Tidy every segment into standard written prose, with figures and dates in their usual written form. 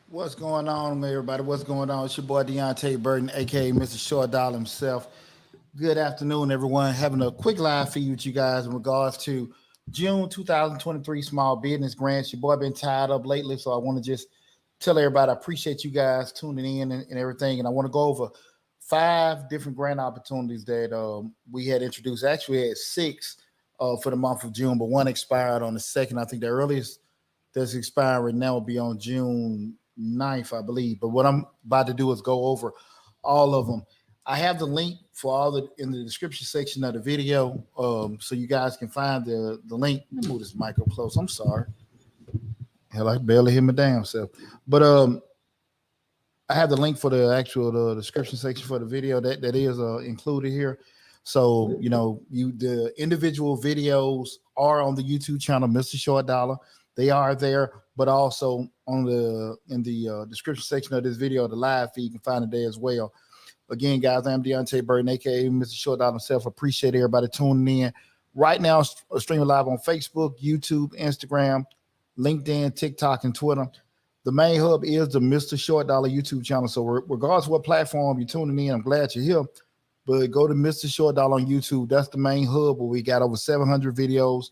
What's going on, everybody? What's going on? It's your boy Deonte Burden, aka Mr. Short Dollar himself. Good afternoon, everyone. Having a quick live feed with you guys in regards to June 2023 small business grants. Your boy been tied up lately, so I want to just tell everybody I appreciate you guys tuning in and everything. And I want to go over 5 different grant opportunities that we had introduced. Actually, we had 6 for the month of June, but one expired on the 2nd. I think the earliest that's expiring now will be on June 9th, I believe. But what I'm about to do is go over all of them. I have the link for all in the description section of the video, so you guys can find the link. Let me move this mic up close. I'm sorry. Hell, I barely hear my damn self. But I have the link for the actual description section for the video that is included here. So the individual videos are on the YouTube channel, Mr. Short Dollar. They are there, but also in the description section of this video, the live feed, you can find it there as well. Again, guys, I'm Deonte Burden, aka Mr. Short Dollar himself. Appreciate everybody tuning in. Right now, streaming live on Facebook, YouTube, Instagram, LinkedIn, TikTok, and Twitter. The main hub is the Mr. Short Dollar YouTube channel. So regardless of what platform you're tuning in, I'm glad you're here. But go to Mr. Short Dollar on YouTube. That's the main hub where we got over 700 videos.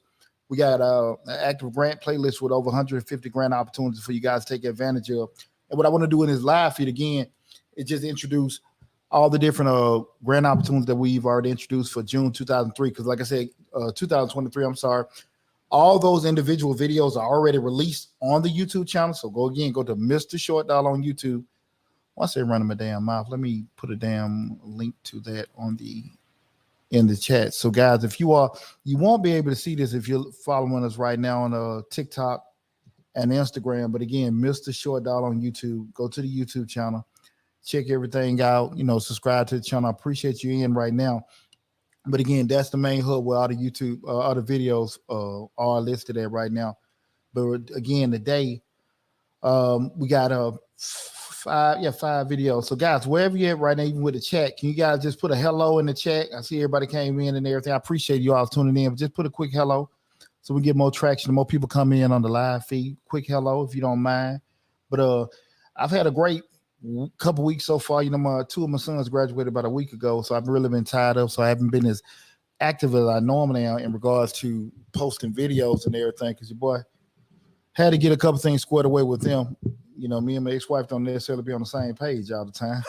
We got an active grant playlist with over 150 grant opportunities for you guys to take advantage of. And what I want to do in this live feed, again, is just introduce all the different grant opportunities that we've already introduced for June 2003. Because like I said, 2023, I'm sorry. All those individual videos are already released on the YouTube channel. So go to Mr. Short Dollar on YouTube. Once they're running my damn mouth, let me put a damn link to that in the chat. So guys, if you won't be able to see this if you're following us right now on TikTok and Instagram. But again, Mr. Short Dollar on YouTube. Go to the YouTube channel, check everything out. Subscribe to the channel. I appreciate you in right now. But again, that's the main hub where all the YouTube, all the videos are listed at right now. But again, today we got 5 videos. So guys, wherever you're at right now, even with the chat, can you guys just put a hello in the chat? I see everybody came in and everything. I appreciate you all tuning in, but just put a quick hello so we get more traction, more people come in on the live feed. Quick hello if you don't mind. But I've had a great couple weeks so far. 2 of my sons graduated about a week ago, so I've really been tied up. So I haven't been as active as I normally am in regards to posting videos and everything, because your boy had to get a couple things squared away with them. Me and my ex-wife don't necessarily be on the same page all the time.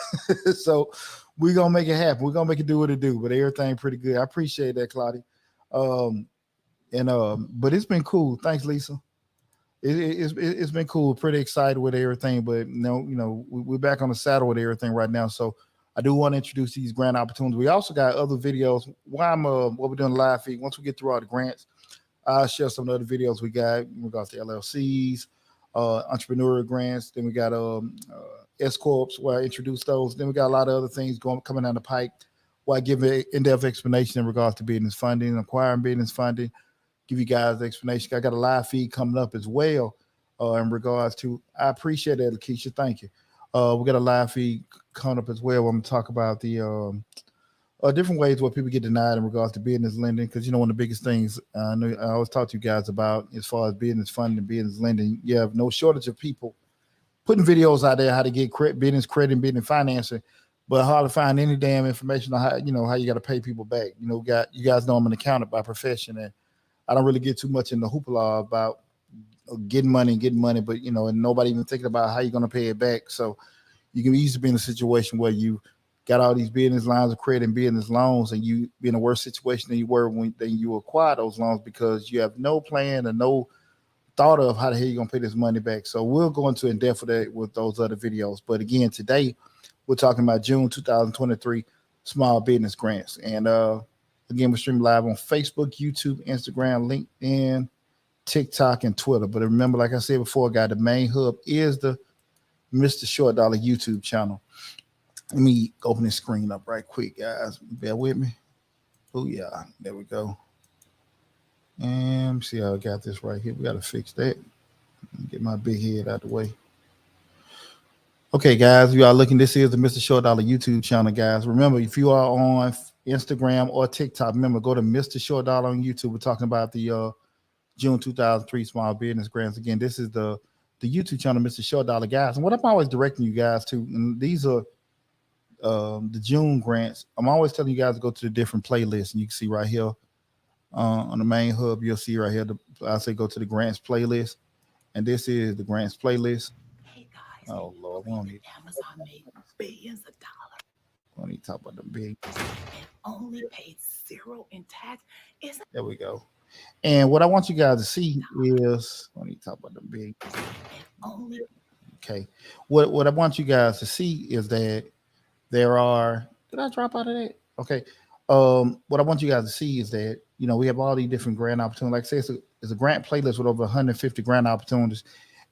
So we're going to make it happen. We're going to make it do what it do, but everything pretty good. I appreciate that, Claudia. But it's been cool. Thanks, Lisa. It's been cool. Pretty excited with everything, but we're back on the saddle with everything right now. So I do want to introduce these grant opportunities. We also got other videos while we're doing live feed. Once we get through all the grants, I'll share some of the other videos we got in regards to LLCs, entrepreneurial grants. Then we got S Corps where I introduced those. Then we got a lot of other things coming down the pike where I give an in-depth explanation in regards to business funding, acquiring business funding, give you guys the explanation. I got a live feed coming up as well in regards to, I appreciate that, Lakeisha. Thank you. We got a live feed coming up as well. I'm going to talk about the different ways where people get denied in regards to business lending. Because, one of the biggest things I always talk to you guys about as far as business funding and business lending, you have no shortage of people putting videos out there how to get business credit and business financing, but hard to find any damn information on how you got to pay people back. You guys know I'm an accountant by profession, and I don't really get too much in the hoopla about getting money, but and nobody even thinking about how you're going to pay it back. So you can easily be in a situation where you got all these business lines of credit and business loans, and you be in a worse situation than you were when you acquired those loans, because you have no plan and no thought of how the hell you're going to pay this money back. So we'll go into in depth with those other videos. But again, today We're talking about June 2023 small business grants. And again, we're streaming live on Facebook, YouTube, Instagram, LinkedIn, TikTok, and Twitter. But remember, like I said before, guys, the main hub is the Mr. Short Dollar YouTube channel. Let me open this screen up right quick, guys. Bear with me. Oh, yeah. There we go. And see how I got this right here. We got to fix that. Get my big head out the way. Okay, guys, you are looking. This is the Mr. Short Dollar YouTube channel, guys. Remember, if you are on Instagram or TikTok, remember, go to Mr. Short Dollar on YouTube. We're talking about the June 2003 small business grants. Again, this is the YouTube channel, Mr. Short Dollar, guys. And what I'm always directing you guys to, and these are the June grants. I'm always telling you guys to go to the different playlists, and you can see right here on the main hub, you'll see right here, I say go to the grants playlist, and this is the grants playlist. Hey guys, oh Lord, we don't need Amazon made billions of dollars. We don't need to talk about the big. And only paid $0 in tax. There we go. And what I want you guys to see is, I need to talk about the big. Okay. What I want you guys to see is that there are. Did I drop out of that? Okay. What I want you guys to see is that, you know, we have all these different grant opportunities. Like I say, it's a grant playlist with over 150 grant opportunities.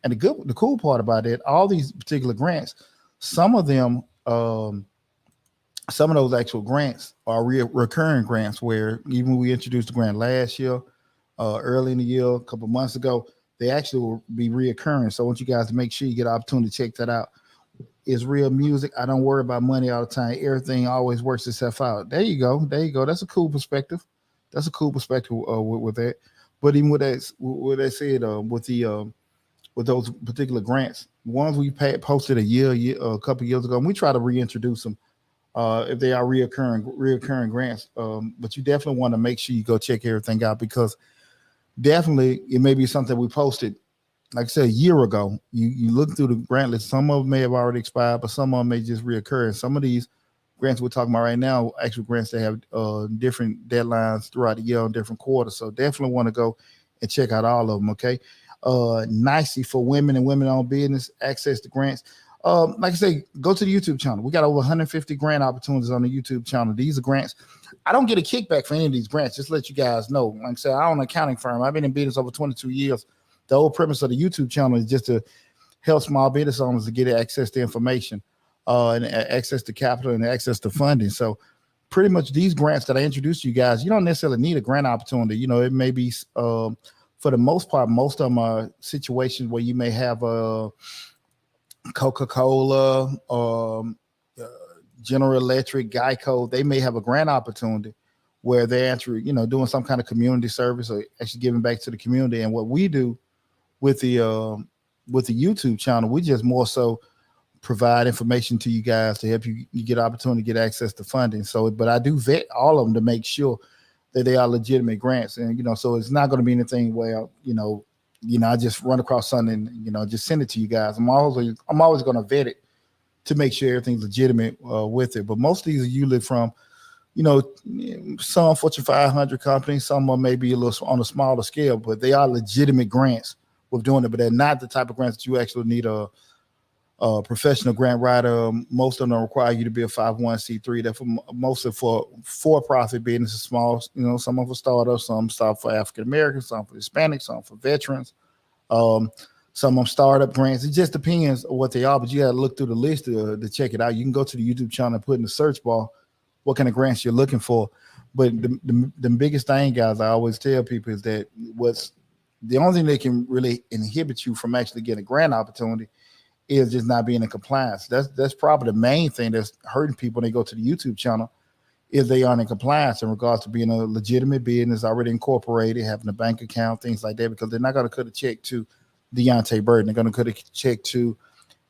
And the cool part about it, all these particular grants, some of them, some of those actual grants are recurring grants, where even when we introduced the grant last year, early in the year, a couple of months ago, they actually will be reoccurring. So I want you guys to make sure you get an opportunity to check that out. It's real music. I don't worry about money all the time. Everything always works itself out. There you go. There you go. That's a cool perspective. That's a cool perspective with that. But even with that, what they said with those particular grants, ones we posted a couple of years ago, and we try to reintroduce them if they are reoccurring grants. But you definitely want to make sure you go check everything out, because definitely it may be something we posted, like I said, a year ago. You look through the grant list, some of them may have already expired, but some of them may just reoccur. And some of these grants we're talking about right now, actual grants, they have different deadlines throughout the year on different quarters. So definitely want to go and check out all of them. Okay. Nicely for women and women-owned business, access to grants. Like I say, go to the YouTube channel. We got over 150 grant opportunities on the YouTube channel. These are grants. I don't get a kickback for any of these grants. Just to let you guys know. Like I said, I own an accounting firm. I've been in business over 22 years. The whole premise of the YouTube channel is just to help small business owners to get access to information, and access to capital and access to funding. So pretty much these grants that I introduced to you guys, you don't necessarily need a grant opportunity. You know, it may be, for the most part, most of them are situations where you may have Coca-Cola, General Electric, Geico. They may have a grant opportunity where they're actually, you know, doing some kind of community service or actually giving back to the community. And what we do with the YouTube channel, we just more so provide information to you guys to help you get opportunity to get access to funding. So, but I do vet all of them to make sure that they are legitimate grants. And, you know, so it's not going to be anything where, you know, I just run across something and, you know, just send it to you guys. I'm always going to vet it to make sure everything's legitimate with it. But most of these are usually from, you know, some Fortune 500 companies, some are maybe a little on a smaller scale, but they are legitimate grants with doing it. But they're not the type of grants that you actually need a professional grant writer. Most of them require you to be a 501c3. They're mostly for-profit businesses, small, you know, some for startups, some start for African Americans, some for Hispanic, some for veterans, some of them startup grants. It just depends on what they are, but you got to look through the list to check it out. You can go to the YouTube channel and put in the search bar what kind of grants you're looking for. But the biggest thing, guys, I always tell people is that what's the only thing that can really inhibit you from actually getting a grant opportunity is just not being in compliance. That's probably the main thing that's hurting people when they go to the YouTube channel, is they aren't in compliance in regards to being a legitimate business, already incorporated, having a bank account, things like that, because they're not going to cut a check to Deonte Burden. They're going to cut a check to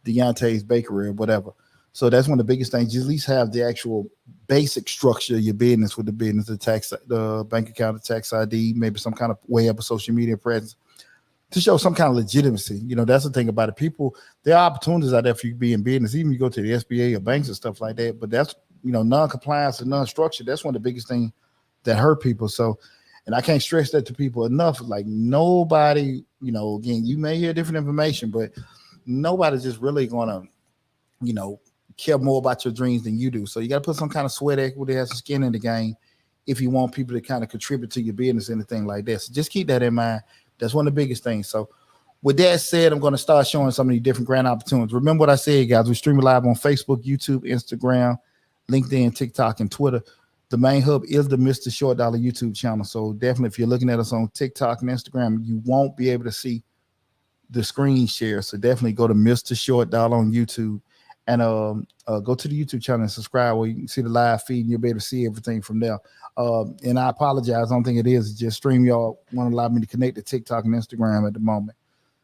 Deonte's Bakery or whatever. So that's one of the biggest things. You at least have the actual basic structure of your business with the business, the bank account, the tax ID, maybe some kind of web or social media presence to show some kind of legitimacy. You know, that's the thing about it. People, there are opportunities out there for you to be in business, even if you go to the SBA or banks and stuff like that. But that's, you know, non-compliance and non-structure. That's one of the biggest things that hurt people. So, and I can't stress that to people enough. Like nobody, you know, again, you may hear different information, but nobody's just really going to, you know, care more about your dreams than you do. So you got to put some kind of sweat equity, have some skin in the game if you want people to kind of contribute to your business, anything like that. So just keep that in mind. That's one of the biggest things. So with that said, I'm going to start showing some of these different grant opportunities. Remember what I said, guys. We're streaming live on Facebook, YouTube, Instagram, LinkedIn, TikTok, and Twitter. The main hub is the Mr. Short Dollar YouTube channel. So definitely, if you're looking at us on TikTok and Instagram, you won't be able to see the screen share. So definitely go to Mr. Short Dollar on YouTube and go to the YouTube channel and subscribe where you can see the live feed and you'll be able to see everything from there. And I apologize. I don't think it is. It's just StreamYard won't allow me to connect to TikTok and Instagram at the moment.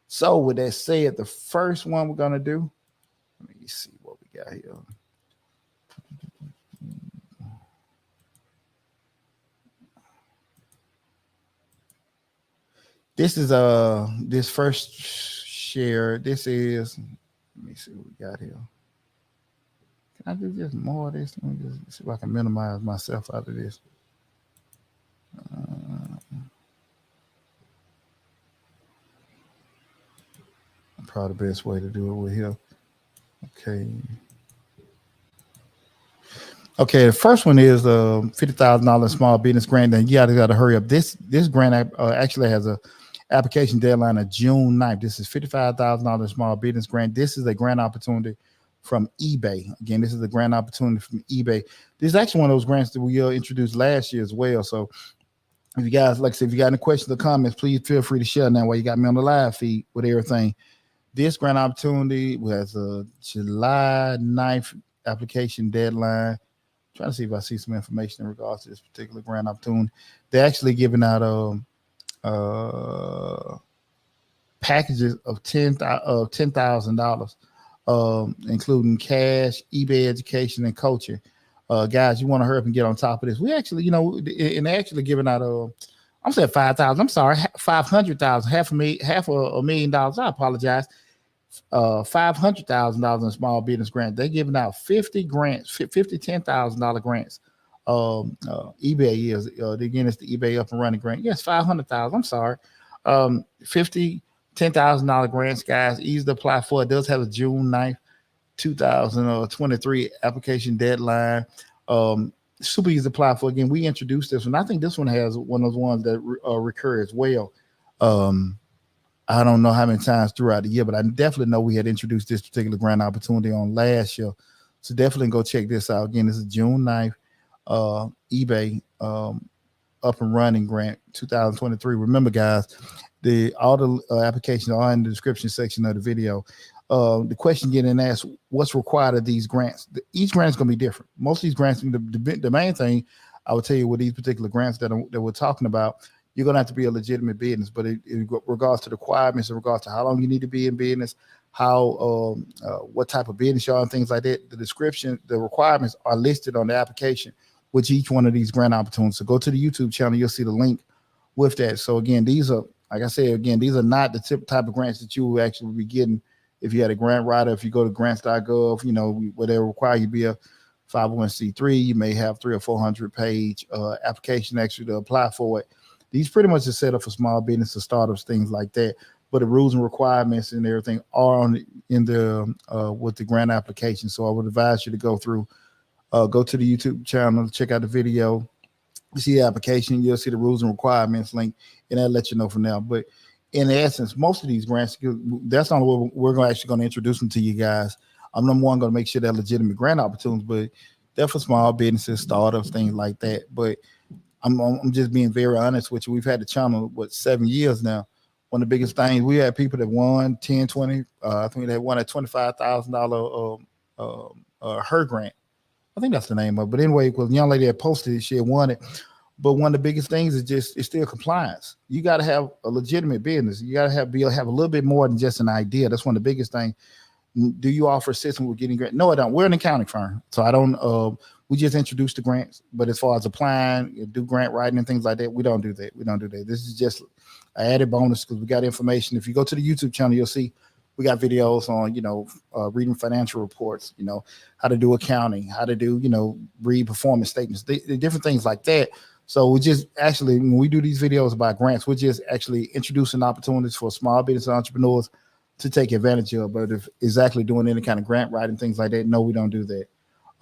So with that said, the first one we're going to do, let me see what we got here. This is this first share. This is, let me see what we got here. Can I do just more of this? Let me just see if I can minimize myself out of this. Probably the best way to do it with here. Okay, the first one is $50,000 small business grant. Then you got to hurry up. This grant actually has a application deadline of June 9th. This is $55,000 small business grant. This is a grant opportunity from eBay. Again, this is a grant opportunity from eBay. This is actually one of those grants that we introduced last year as well. So if you guys, like I said, if you got any questions or comments, please feel free to share now while you got me on the live feed with everything. This grant opportunity has a July 9th application deadline. I'm trying to see if I see some information in regards to this particular grant opportunity. They're actually giving out packages of $10,000, including cash, eBay education, and coaching. Guys, you want to hurry up and get on top of this. We actually, and they're actually giving out I'm saying 5,000. I'm sorry, 500,000, half a $1 million. I apologize. $500,000 in small business grant. They're giving out 50 grants, 50 $10,000 grants. eBay is again, it's the eBay up and running grant. Yes, 500,000. I'm sorry, 50 $10,000 grants, guys. Easy to apply for. It does have a June 9th, 2023 application deadline. Super easy to apply for. Again, we introduced this one. I think this one has one of those ones that recur as well. I don't know how many times throughout the year, but I definitely know we had introduced this particular grant opportunity on last year. So definitely go check this out. Again, this is June 9th, eBay up and running grant 2023. Remember, guys, all the applications are in the description section of the video. The question getting asked, what's required of these grants? Each grant is going to be different. Most of these grants, the main thing I would tell you with these particular grants that we're talking about, you're going to have to be a legitimate business. But in regards to the requirements, in regards to how long you need to be in business, what type of business you are, and things like that, the description, the requirements are listed on the application with each one of these grant opportunities. So go to the YouTube channel, you'll see the link with that. So again, these are, like I said, these are not the type of grants that you will actually be getting if you had a grant writer. If you go to grants.gov, where they require you to be a 501c3, you may have 300 or 400 page application actually to apply for it. These pretty much are set up for small businesses, startups, things like that. But the rules and requirements and everything are in the with the grant application. So I would advise you to go to the YouTube channel, check out the video, you see the application, you'll see the rules and requirements link, and that'll let you know from there. But in essence, most of these grants, that's not what we're actually going to introduce them to you guys. I'm number one going to make sure they're legitimate grant opportunities, but they're for small businesses, startups, things like that. But I'm just being very honest with you. We've had the channel 7 years now. One of the biggest things, we had people that won 10, 20. I think they won a $25,000 her grant. I think that's the name of it. But anyway, because the young lady that posted it, she had won it. But one of the biggest things is it's still compliance. You got to have a legitimate business. You got to have a little bit more than just an idea. That's one of the biggest things. Do you offer assistance with getting grants? No, I don't. We're an accounting firm, so I don't. We just introduce the grants. But as far as applying, do grant writing and things like that, we don't do that. This is just an added bonus because we got information. If you go to the YouTube channel, you'll see we got videos on, reading financial reports, how to do accounting, how to do, read performance statements, different things like that. So we just actually, when we do these videos about grants, we're just actually introducing opportunities for small business entrepreneurs to take advantage of. But if exactly doing any kind of grant writing, things like that, no, we don't do that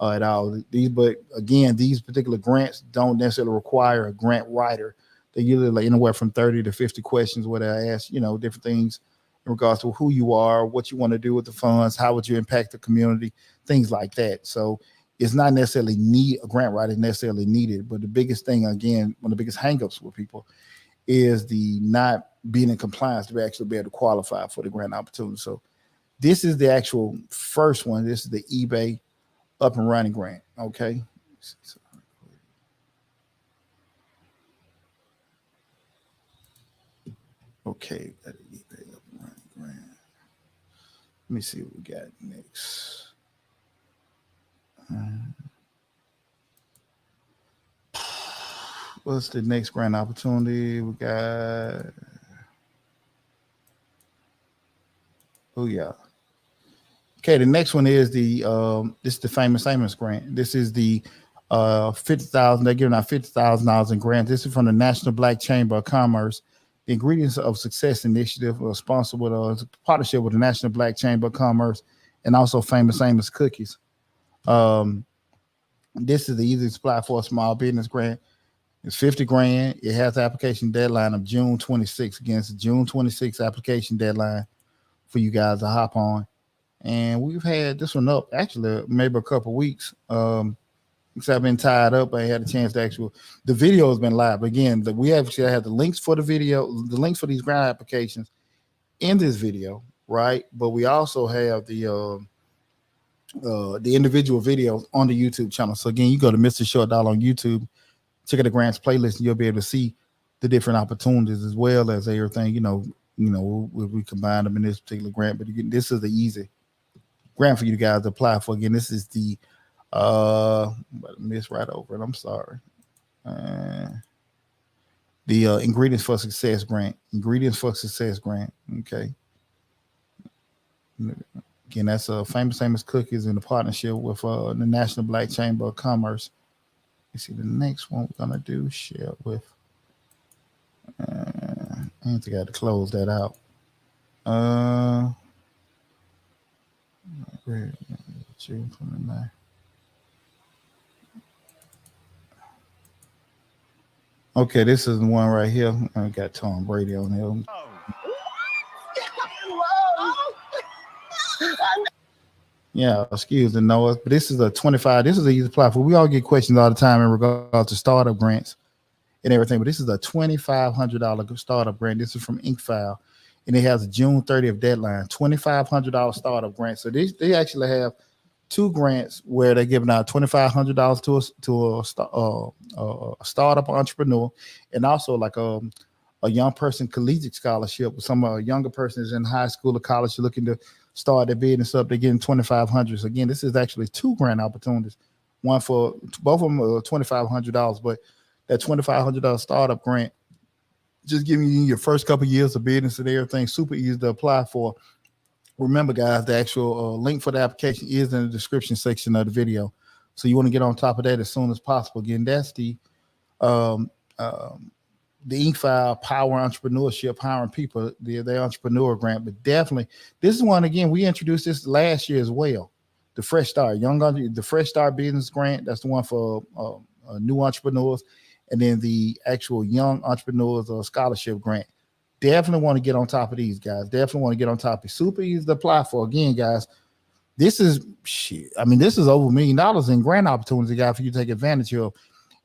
at all. But again, these particular grants don't necessarily require a grant writer. They usually like anywhere from 30 to 50 questions where they ask, different things in regards to who you are, what you want to do with the funds, how would you impact the community, things like that. So it's not necessarily a grant writer necessarily needed. But the biggest thing, again, one of the biggest hangups with people is the not being in compliance to actually be able to qualify for the grant opportunity. So this is the actual first one. This is the eBay up and running grant. Okay. Okay. eBay up and running grant. Let me see what we got next. What's the next grant opportunity? We got, oh yeah. Okay, the next one is this is the Famous Amos grant. This is the $50,000. They're giving out $50,000 in grants. This is from the National Black Chamber of Commerce. The Ingredients of Success Initiative, sponsored with a partnership with the National Black Chamber of Commerce and also Famous Amos Cookies. This is the easiest apply for a small business grant. It's $50,000. It has the application deadline of June 26th. Again, it's a June 26th application deadline for you guys to hop on. And we've had this one up actually maybe a couple of weeks. Because I've been tied up. I had a chance to the video has been live. Again, we actually have the links for the video, the links for these grant applications in this video, right? But we also have the individual videos on the YouTube channel. So again, you go to Mr. Short Dollar on YouTube, check out the grants playlist, and you'll be able to see the different opportunities as well as everything. We combine them in this particular grant. But again, this is the easy grant for you guys to apply for. Again, this is the miss right over it. I'm sorry. The Ingredients for Success grant. Ingredients for Success grant. Okay. Again, that's Famous Amos Cookies in a partnership with the National Black Chamber of Commerce. You see the next one we're gonna do share with. I think I had to close that out. June 29. Okay, this is the one right here. I got Tom Brady on here. Yeah, excuse the noise, but this is a 25. This is the easy platform. We all get questions all the time in regards to startup grants and everything, but this is a $2,500 startup grant. This is from Inkfile, and it has a June 30th deadline. $2,500 startup grant. So they actually have two grants where they're giving out $2,500 to a startup entrepreneur, and also like a young person collegiate scholarship. Some younger person is in high school or college looking to start their business up. They're getting $2,500. So again, this is actually two grant opportunities. One for both of them are $2,500, but that $2,500 startup grant just giving you your first couple of years of business and everything. Super easy to apply for. Remember, guys, the actual link for the application is in the description section of the video. So you want to get on top of that as soon as possible. Again, that's the Inkfile Power Entrepreneurship, hiring people, the entrepreneur grant. But definitely, this is one, again, we introduced this last year as well. The Fresh Start, the Fresh Start Business Grant. That's the one for new entrepreneurs. And then the actual Young Entrepreneurs Scholarship Grant. Definitely want to get on top of these, guys. Definitely want to get on top of it. Super easy to apply for. Again, guys, this is shit. I mean, this is over $1 million in grant opportunities, guys, for you to take advantage of.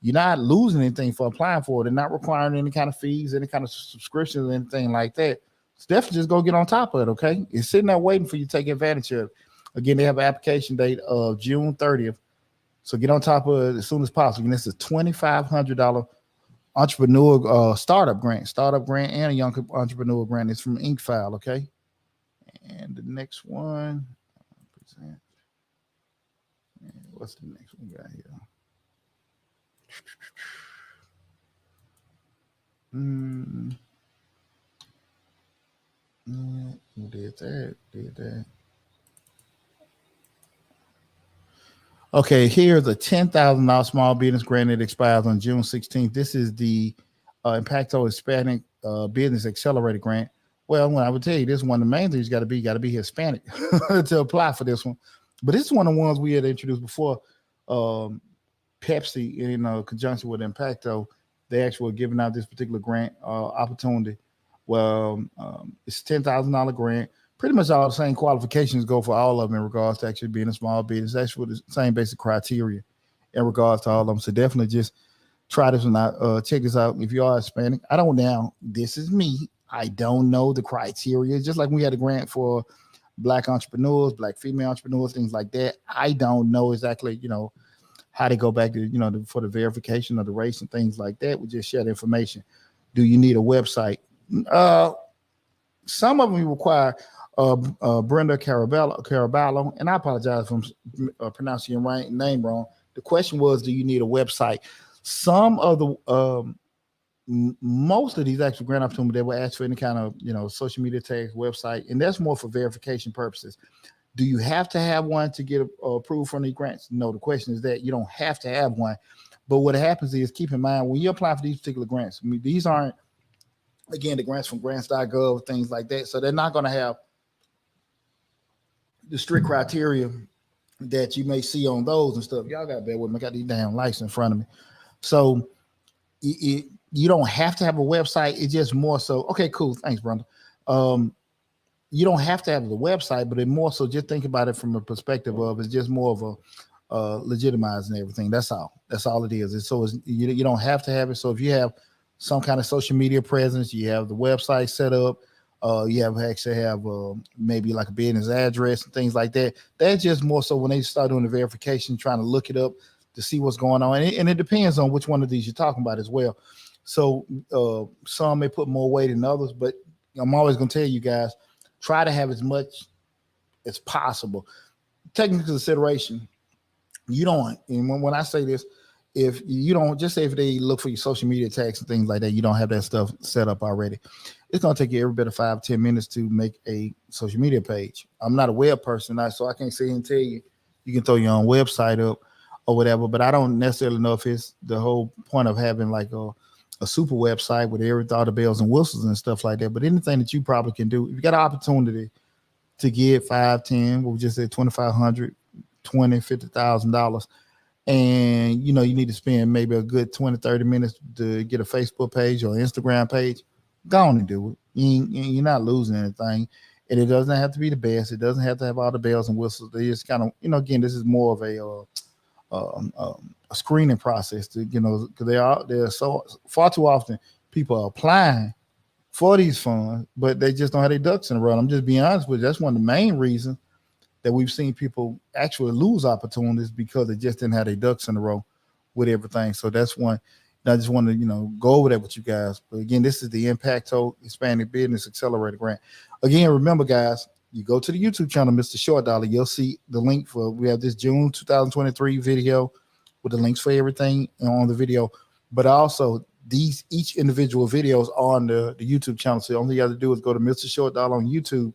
You're not losing anything for applying for it. They're not requiring any kind of fees, any kind of subscriptions, or anything like that. So definitely just go get on top of it, okay? It's sitting there waiting for you to take advantage of it. Again, they have an application date of June 30th. So get on top of it as soon as possible. And this is a $2,500 entrepreneur startup grant and a young entrepreneur grant. It's from Inkfile, okay? And the next one, what's the next one we got here? Did that. Okay, here's a $10,000 small business grant that expires on June 16th. This is the Impacto Hispanic Business Accelerator grant. Well, when I would tell you, this is one of the main things you got to be Hispanic to apply for this one. But this is one of the ones we had introduced before. Um, Pepsi, in conjunction with Impacto, they actually were giving out this particular grant opportunity. Well, it's $10,000 grant. Pretty much all the same qualifications go for all of them in regards to actually being a small business. Actually, the same basic criteria in regards to all of them. So definitely just try this one out. Check this out. If you are Hispanic, I don't now. This is me. I don't know the criteria. Just like we had a grant for Black entrepreneurs, Black female entrepreneurs, things like that. I don't know exactly, how they go back to, for the verification of the race and things like that. We just share the information. Do you need a website? Some of them require Brenda Caraballo, and I apologize if I'm pronouncing your name wrong. The question was, do you need a website? Some of the most of these actual grant opportunities, they will ask for any kind of social media tags, website, and that's more for verification purposes. Do you have to have one to get approved from these grants? No, the question is that you don't have to have one. But what happens is, keep in mind, when you apply for these particular grants, I mean, these aren't, again, the grants from grants.gov, things like that. So they're not going to have the strict criteria that you may see on those and stuff. Y'all got to bear with me. I got these damn lights in front of me. So you don't have to have a website. It's just more so, okay, cool. Thanks, Brenda. You don't have to have the website, but it more so just think about it from a perspective of it's just more of a legitimizing everything. That's all. That's all it is. You don't have to have it. So if you have some kind of social media presence, you have the website set up, you actually have maybe like a business address and things like that. That's just more so when they start doing the verification, trying to look it up to see what's going on. And it depends on which one of these you're talking about as well. So some may put more weight than others, but I'm always going to tell you guys, try to have as much as possible. Take into consideration, you don't, and when I say this, if you don't, just say if they look for your social media tags and things like that, you don't have that stuff set up already. It's going to take you every bit of 5-10 minutes to make a social media page. I'm not a web person, so I can't sit here and tell you, you can throw your own website up or whatever, but I don't necessarily know if it's the whole point of having like a super website with all the bells and whistles and stuff like that. But anything that you probably can do, if you got an opportunity to get 5, 10, what we just said, $2,500, $20,000, $50,000, and you need to spend maybe a good 20-30 minutes to get a Facebook page or Instagram page, go on and do it. You're not losing anything, and it doesn't have to be the best. It doesn't have to have all the bells and whistles. They just kind of, again, this is more of a screening process to, because they're so far too often people are applying for these funds, but they just don't have their ducks in a row. I'm just being honest with you. That's one of the main reasons that we've seen people actually lose opportunities, because they just didn't have their ducks in a row with everything. So that's one. I just want to, go over that with you guys. But again, this is the Impacto Hispanic Business Accelerator Grant. Again, remember, guys, you go to the YouTube channel, Mr. Short Dollar, you'll see the link we have this June 2023 video with the links for everything on the video, but also each individual videos on the YouTube channel. So the only thing you have to do is go to Mr. Short Dollar on YouTube.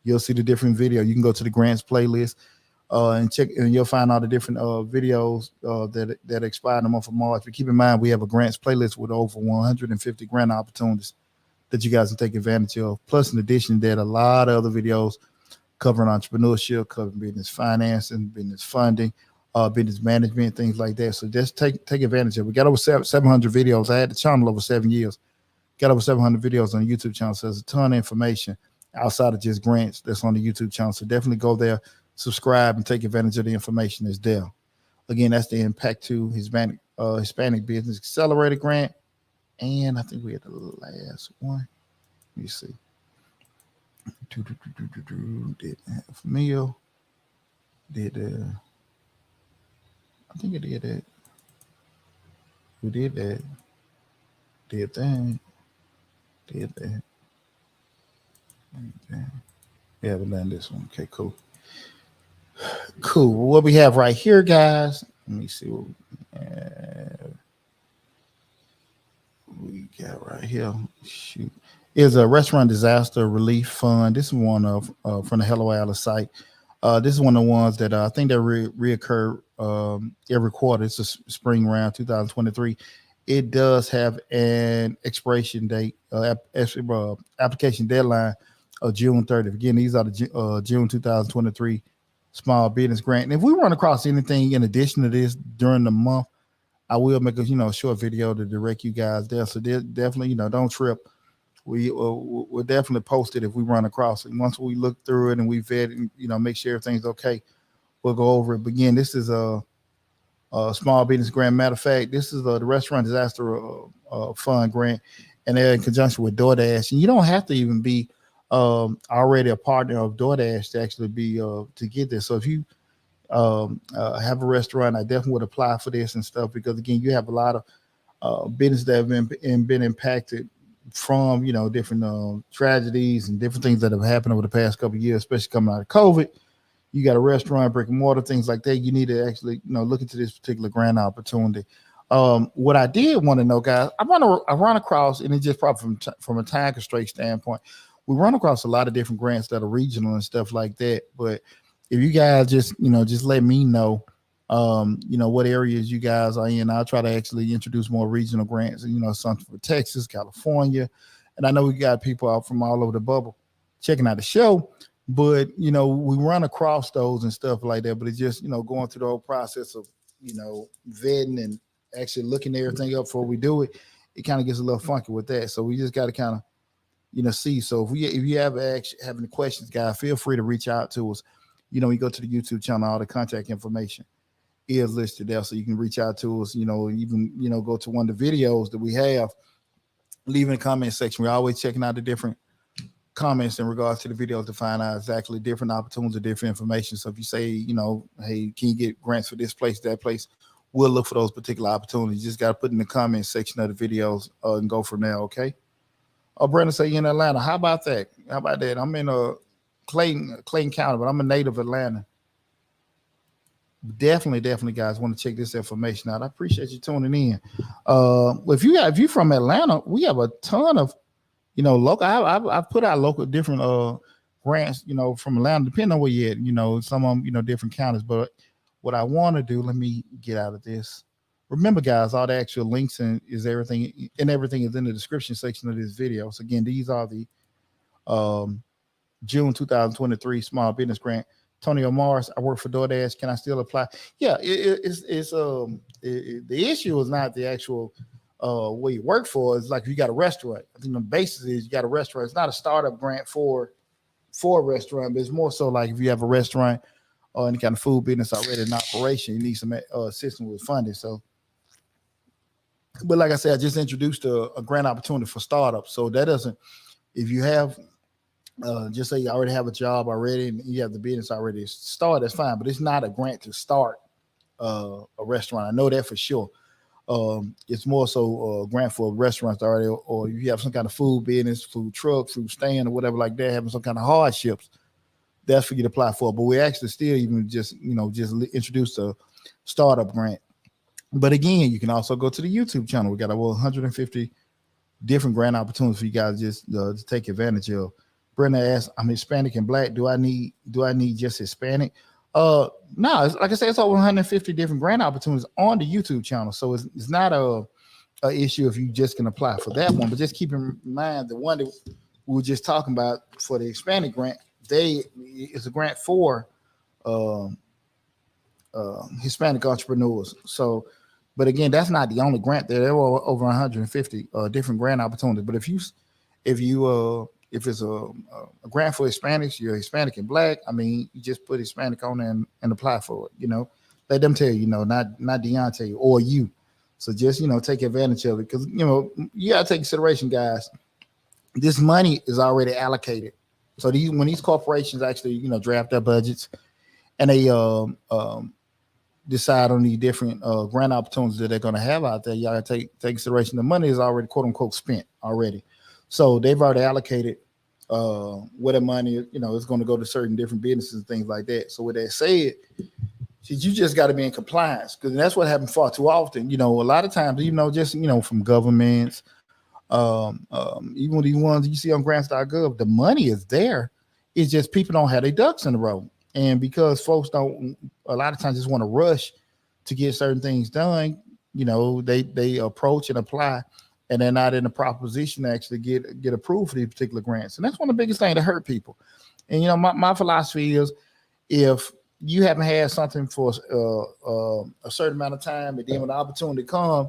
You'll see the different video. You can go to the grants playlist and check, and you'll find all the different videos that expire in the month of March. But keep in mind, we have a grants playlist with over 150 grant opportunities that you guys can take advantage of. Plus, in addition to that, a lot of other videos covering entrepreneurship, covering business financing, business funding, business management, things like that. So just take advantage of it. We got over 700 videos. I had the channel over 7 years. Got over 700 videos on the YouTube channel. So there's a ton of information outside of just grants that's on the YouTube channel. So definitely go there, subscribe, and take advantage of the information that's there. Again, that's the Impacto Hispanic Business Accelerator Grant. And I think we had the last one. Let me see. Did half meal. I think it did that. We did that. Did that. Did that. Yeah, we done this one. Okay, cool. Cool. What we have right here, guys. Let me see what we got right here. Shoot. Is a restaurant disaster relief fund. This is one of from the Hello Alice site. This is one of the ones that I think that reoccur every quarter. It's a spring round 2023. it does have an expiration date, application deadline of June 30th. Again, these are the June 2023 small business grant. And if we run across anything in addition to this during the month, I will make a short video to direct you guys there. So definitely don't trip. We'll definitely post it if we run across it. Once we look through it and we vet and make sure everything's okay, we'll go over it. But again, this is a small business grant. Matter of fact, this is the restaurant disaster fund grant, and they're in conjunction with DoorDash. And you don't have to even be already a partner of DoorDash to actually be to get this. So if you have a restaurant, I definitely would apply for this and stuff, because again, you have a lot of business that have been impacted from different tragedies and different things that have happened over the past couple of years, especially coming out of COVID. You got a restaurant, brick and mortar, things like that. You need to actually look into this particular grant opportunity. What I did want to know, guys, I run across, and it's just probably from a time constraint standpoint, we run across a lot of different grants that are regional and stuff like that. But if you guys just let me know, what areas you guys are in, I'll try to actually introduce more regional grants, something for Texas, California. And I know we got people out from all over the bubble checking out the show, but, we run across those and stuff like that. But it's just, going through the whole process of, vetting and actually looking everything up before we do it. It kind of gets a little funky with that. So we just got to kind of, see. So if you have any questions, guys, feel free to reach out to us. You go to the YouTube channel, all the contact information is listed there, so you can reach out to us. Even go to one of the videos that we have, leave in the comment section. We're always checking out the different comments in regards to the videos to find out exactly different opportunities, different information. So if you say, hey, can you get grants for this place, that place, we'll look for those particular opportunities. You just got to put in the comment section of the videos and go from there. Okay. Oh, Brandon say you're in Atlanta. How about that? I'm in Clayton County, but I'm a native Atlanta. Definitely, guys, want to check this information out. I appreciate you tuning in. If you're from Atlanta, we have a ton of, local. I've put out local different grants, from Atlanta, depending on where you're at. Some of them, different counties. But what I want to do, let me get out of this. Remember, guys, all the actual links and everything is in the description section of this video. So again, these are the June 2023 small business grant. Tony Mars, I work for DoorDash. Can I still apply? Yeah, it's the issue is not the actual where you work for. It's like if you got a restaurant. I think the basis is you got a restaurant. It's not a startup grant for a restaurant, but it's more so like if you have a restaurant or any kind of food business already in operation, you need some assistance with funding. So, but like I said, I just introduced a grant opportunity for startups. So that doesn't, if you have just say you already have a job already and you have the business already started, that's fine. But it's not a grant to start a restaurant. I know that for sure. It's more so a grant for restaurants already, or if you have some kind of food business, food truck, food stand, or whatever like that, having some kind of hardships, that's for you to apply for. But we actually still even just introduced a startup grant. But again, you can also go to the YouTube channel. We got over 150 different grant opportunities for you guys just to take advantage of. Brenda asked, I'm Hispanic and Black. Do I need just Hispanic? No, like I said, it's over 150 different grant opportunities on the YouTube channel. So it's not a issue if you just can apply for that one. But just keep in mind the one that we were just talking about for the Hispanic grant, it's a grant for Hispanic entrepreneurs. So, but again, that's not the only grant there. There were over 150 different grant opportunities. But if it's a grant for Hispanics, you're Hispanic and Black, I mean, you just put Hispanic on there and apply for it, Let them tell you, not Deonte or you. So just, take advantage of it because, you got to take consideration, guys. This money is already allocated. So when these corporations actually, draft their budgets and they decide on the different grant opportunities that they're going to have out there, you got to take consideration. The money is already, quote unquote, spent already. So they've already allocated where the money, is going to go to certain different businesses and things like that. So with that said, you just got to be in compliance because that's what happens far too often. A lot of times, just from governments, even the ones you see on grants.gov, the money is there. It's just people don't have their ducks in a row, and because folks don't a lot of times just want to rush to get certain things done. they approach and apply, and they're not in the proper position to actually get approved for these particular grants. And that's one of the biggest things that hurt people. And my philosophy is, if you haven't had something for a certain amount of time, and then when the opportunity comes,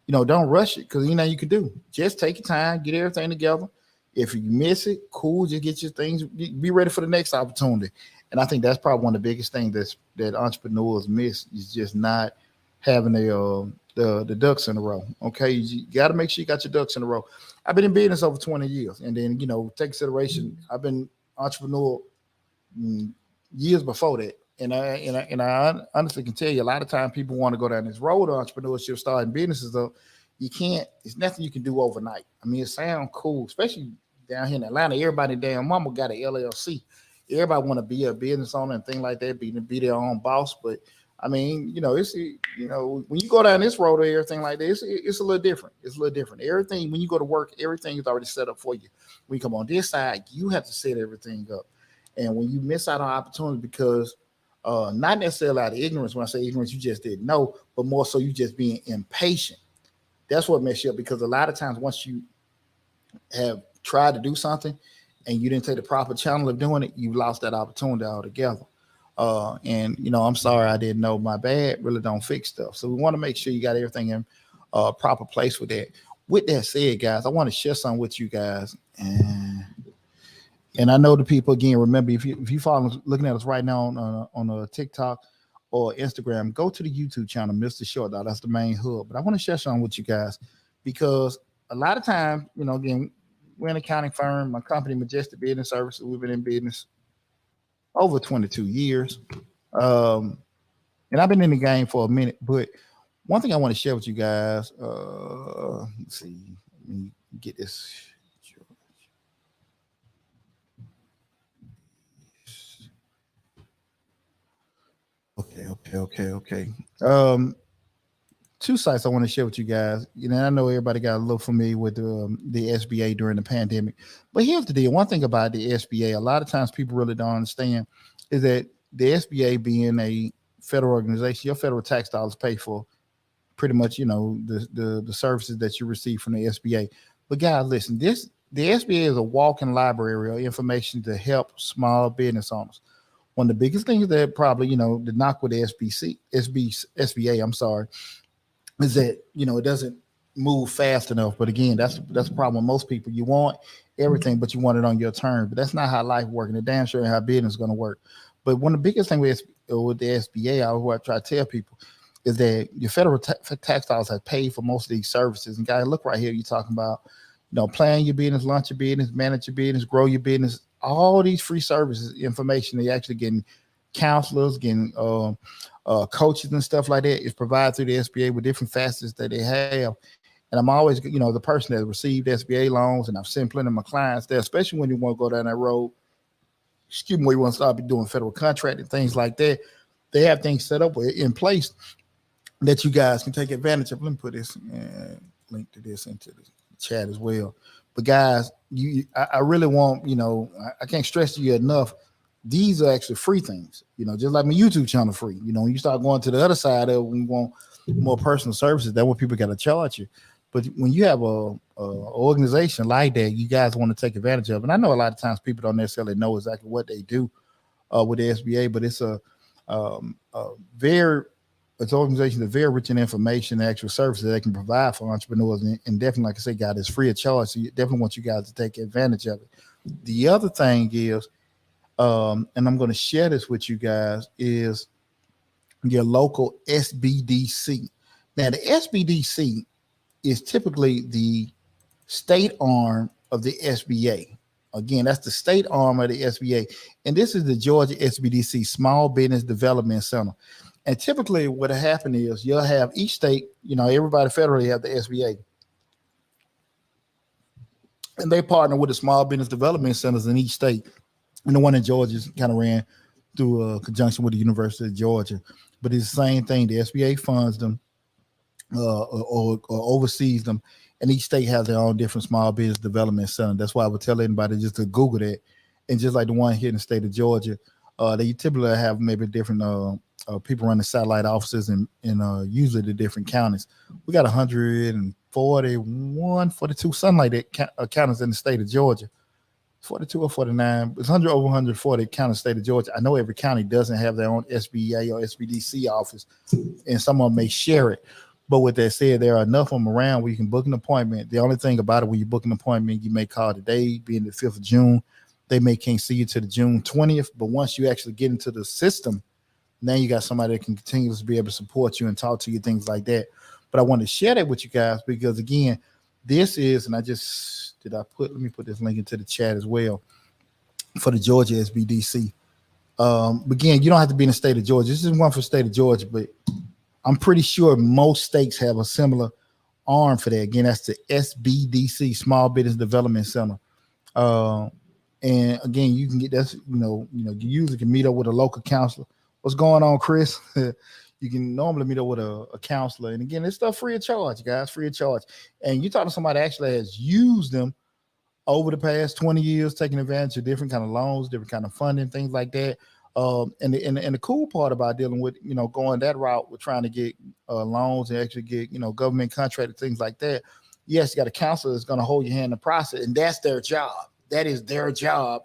don't rush it, because you can do. Just take your time, get everything together. If you miss it, cool. Just get your things. Be ready for the next opportunity. And I think that's probably one of the biggest things that entrepreneurs miss, is just not having the ducks in a row. Okay, you got to make sure you got your ducks in a row. I've been in business over 20 years, and then take consideration, I've been entrepreneur years before that. And I honestly can tell you, a lot of time people want to go down this road of entrepreneurship, starting businesses up. You can't. It's nothing you can do overnight. I mean, it sounds cool, especially down here in Atlanta. Everybody damn mama got an LLC. Everybody want to be a business owner and things like that, be their own boss. But I mean, it's when you go down this road or everything like this, it's a little different. It's a little different. Everything, when you go to work, everything is already set up for you. When you come on this side, you have to set everything up. And when you miss out on opportunities because not necessarily out of ignorance, when I say ignorance, you just didn't know, but more so you just being impatient. That's what messed you up, because a lot of times once you have tried to do something and you didn't take the proper channel of doing it, you lost that opportunity altogether. And I'm sorry, I didn't know, my bad. Really don't fix stuff. So we want to make sure you got everything in proper place with that. With that said, guys, I want to share something with you guys. And I know the people, again, remember, if you follow, looking at us right now on a TikTok or Instagram, go to the YouTube channel, Mr. Short Dog. That's the main hub. But I want to share something with you guys, because a lot of times, again, we're an accounting firm. My company, Majestic Business Services, we've been in business over 22 years. And I've been in the game for a minute. But one thing I want to share with you guys, let's see, let me get this. Okay. Two sites I want to share with you guys. I know everybody got a little familiar with the SBA during the pandemic, but here's the deal. One thing about the SBA, a lot of times people really don't understand, is that the SBA, being a federal organization, your federal tax dollars pay for pretty much, the services that you receive from the SBA. But guys, listen, the SBA is a walking library of information to help small business owners. One of the biggest things that probably, the knock with the SBA, I'm sorry, is that, it doesn't move fast enough. But again, that's the problem with most people. You want everything, but you want it on your terms. But that's not how life works, and it damn sure how business is going to work. But one of the biggest things with the SBA, what I try to tell people, is that your federal tax dollars have paid for most of these services. And guys, look right here, you're talking about, plan your business, launch your business, manage your business, grow your business. All these free services, information, they actually getting counselors, getting coaches and stuff like that, is provided through the SBA with different facets that they have. And I'm always, the person that received SBA loans, and I've sent plenty of my clients there, especially when you want to go down that road, where you want to start doing federal contract and things like that. They have things set up in place that you guys can take advantage of. Let me put this link to this into the chat as well. But guys, I really want, I can't stress to you enough, these are actually free things, just like my YouTube channel free. When you start going to the other side of it, when you want more personal services, that's what people got to charge you. But when you have a organization like that, you guys want to take advantage of. And I know a lot of times people don't necessarily know exactly what they do with the SBA, but it's it's an organization that's very rich in information and actual services that they can provide for entrepreneurs. And definitely, like I said, guys, it's free of charge. So you definitely want you guys to take advantage of it. The other thing is, and I'm going to share this with you guys, is your local SBDC. Now, the SBDC is typically the state arm of the SBA. Again, that's the state arm of the SBA. And this is the Georgia SBDC, Small Business Development Center. And typically what happened is you'll have each state, everybody federally have the SBA. And they partner with the small business development centers in each state. And the one in Georgia kind of ran through a conjunction with the University of Georgia. But it's the same thing. The SBA funds them or oversees them. And each state has their own different small business development center. That's why I would tell anybody just to Google that. And just like the one here in the state of Georgia, they typically have maybe different people running satellite offices in usually the different counties. We got 141, 42, something like that counties in the state of Georgia. 42 or 49, it's 100 over 140 county state of Georgia. I know every county doesn't have their own SBA or SBDC office, and some of them may share it. But with that said, there are enough of them around where you can book an appointment. The only thing about it, when you book an appointment, you may call today, being the 5th of June. They may can't see you to the June 20th, but once you actually get into the system, now you got somebody that can continuously be able to support you and talk to you, things like that. But I want to share that with you guys because, again, this is, and let me put this link into the chat as well for the Georgia SBDC. Again, you don't have to be in the state of Georgia. This is one for the state of Georgia, but I'm pretty sure most states have a similar arm for that. Again, that's the SBDC, Small Business Development Center. And again, you can get that's, you usually can meet up with a local counselor. What's going on, Chris? You can normally meet up with a counselor. And again, it's stuff free of charge, guys, free of charge. And you talk to somebody that actually has used them over the past 20 years, taking advantage of different kind of loans, different kind of funding, things like that. And the cool part about dealing with, going that route with trying to get loans and actually get, government contracted, things like that. Yes, you got a counselor that's going to hold your hand in the process, and that's their job. That is their job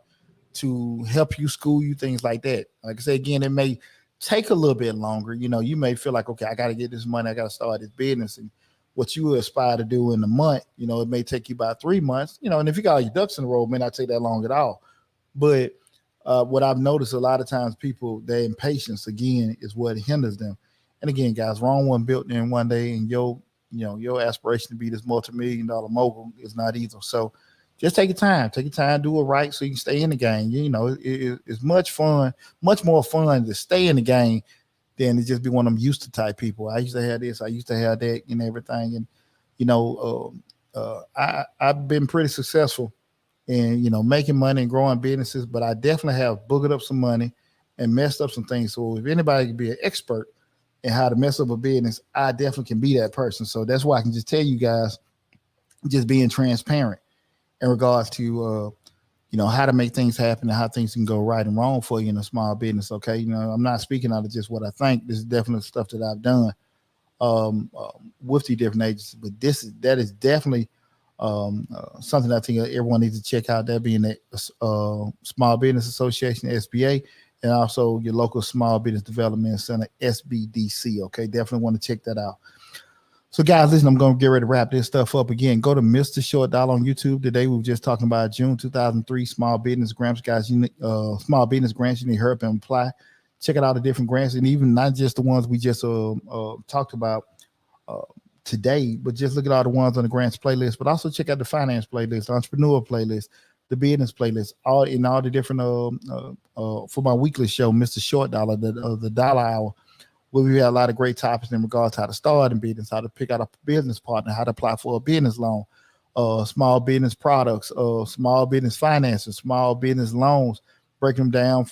to help you, school you, things like that. Like I said, again, it may take a little bit longer. You may feel like, okay, I got to get this money. I got to start this business. And what you aspire to do in a month, it may take you about 3 months, and if you got all your ducks in a row, it may not take that long at all. But what I've noticed a lot of times, people, their impatience, again, is what hinders them. And again, guys, wrong one built in one day, and your aspiration to be this multi-million-dollar mogul is not either. So just take your time, do it right so you can stay in the game. It's much more fun to stay in the game than to just be one of them used to type people. I used to have this, I used to have that, and everything. And, I've been pretty successful in, making money and growing businesses, but I definitely have boogered up some money and messed up some things. So if anybody can be an expert in how to mess up a business, I definitely can be that person. So that's why I can just tell you guys, just being transparent in regards to, how to make things happen and how things can go right and wrong for you in a small business. Okay. I'm not speaking out of just what I think. This is definitely stuff that I've done with the different agencies, but that is definitely something I think everyone needs to check out. That being the Small Business Association, SBA, and also your local Small Business Development Center, SBDC. Okay. Definitely want to check that out. So, guys, listen, I'm going to get ready to wrap this stuff up again. Go to Mr. Short Dollar on YouTube. Today, we were just talking about June 2003 small business grants. Guys, small business grants, you need help and apply. Check out all the different grants, and even not just the ones we just talked about today, but just look at all the ones on the grants playlist, but also check out the finance playlist, the entrepreneur playlist, the business playlist, all the different, for my weekly show, Mr. Short Dollar, the Dollar Hour, where we have a lot of great topics in regards to how to start in business, how to pick out a business partner, how to apply for a business loan, small business products, small business finances, small business loans, breaking them down,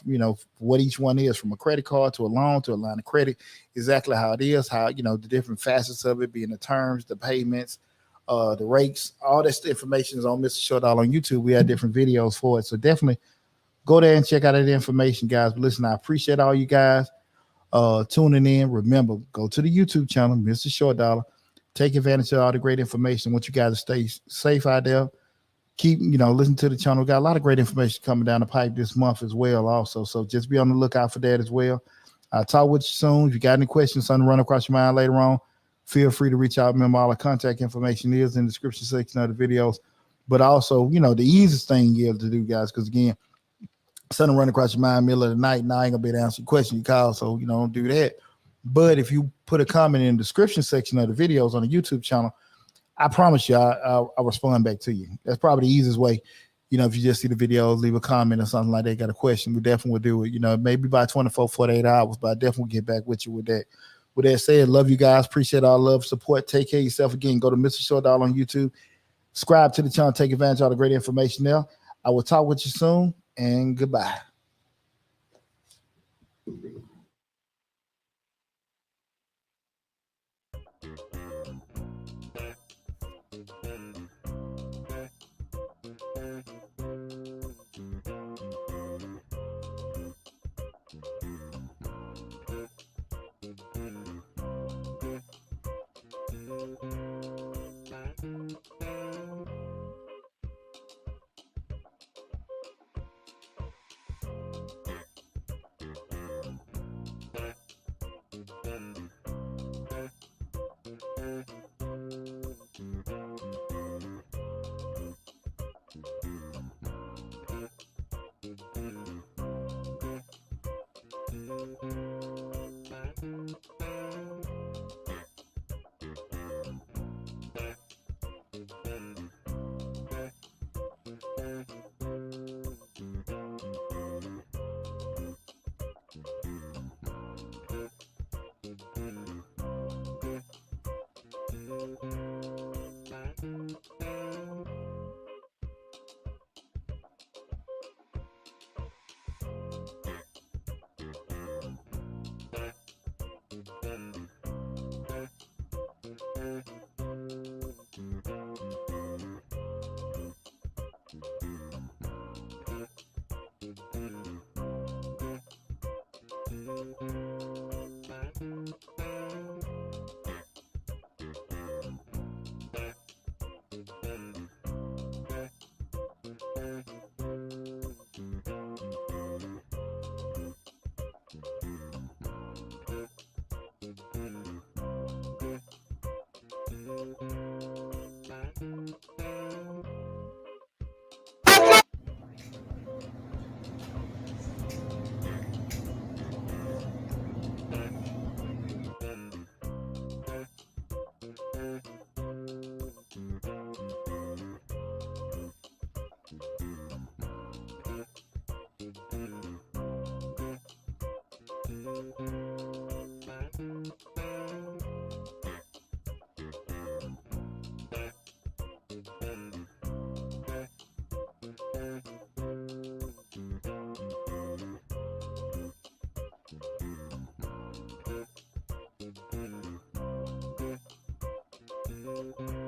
what each one is, from a credit card to a loan to a line of credit, exactly how it is, how, the different facets of it, being the terms, the payments, the rates, all this information is on Mr. Short Dollar on YouTube. We have different videos for it. So definitely go there and check out that information, guys. But listen, I appreciate all you guys tuning in. Remember, go to the YouTube channel, Mr. Short Dollar. Take advantage of all the great information. I want you guys to stay safe out there. Keep, listen to the channel. We got a lot of great information coming down the pipe this month as well also. So just be on the lookout for that as well. I'll talk with you soon. If you got any questions, something run across your mind later on, feel free to reach out. Remember, all the contact information is in the description section of the videos. But also, the easiest thing you have to do, guys, because again, something run across your mind middle of the night, now I ain't gonna be able to answer your question you call, so don't do that. But if you put a comment in the description section of the videos on the YouTube channel, I promise you I'll respond back to you. That's probably the easiest way. If you just see the video, leave a comment or something like that, got a question, we definitely will do it. Maybe by 24, 48 hours, but I definitely get back with you with that. With that said, love you guys, appreciate all love, support, take care of yourself. Again, go to Mr. Short Dollar on YouTube, subscribe to the channel, take advantage of all the great information there. I will talk with you soon, and goodbye. much.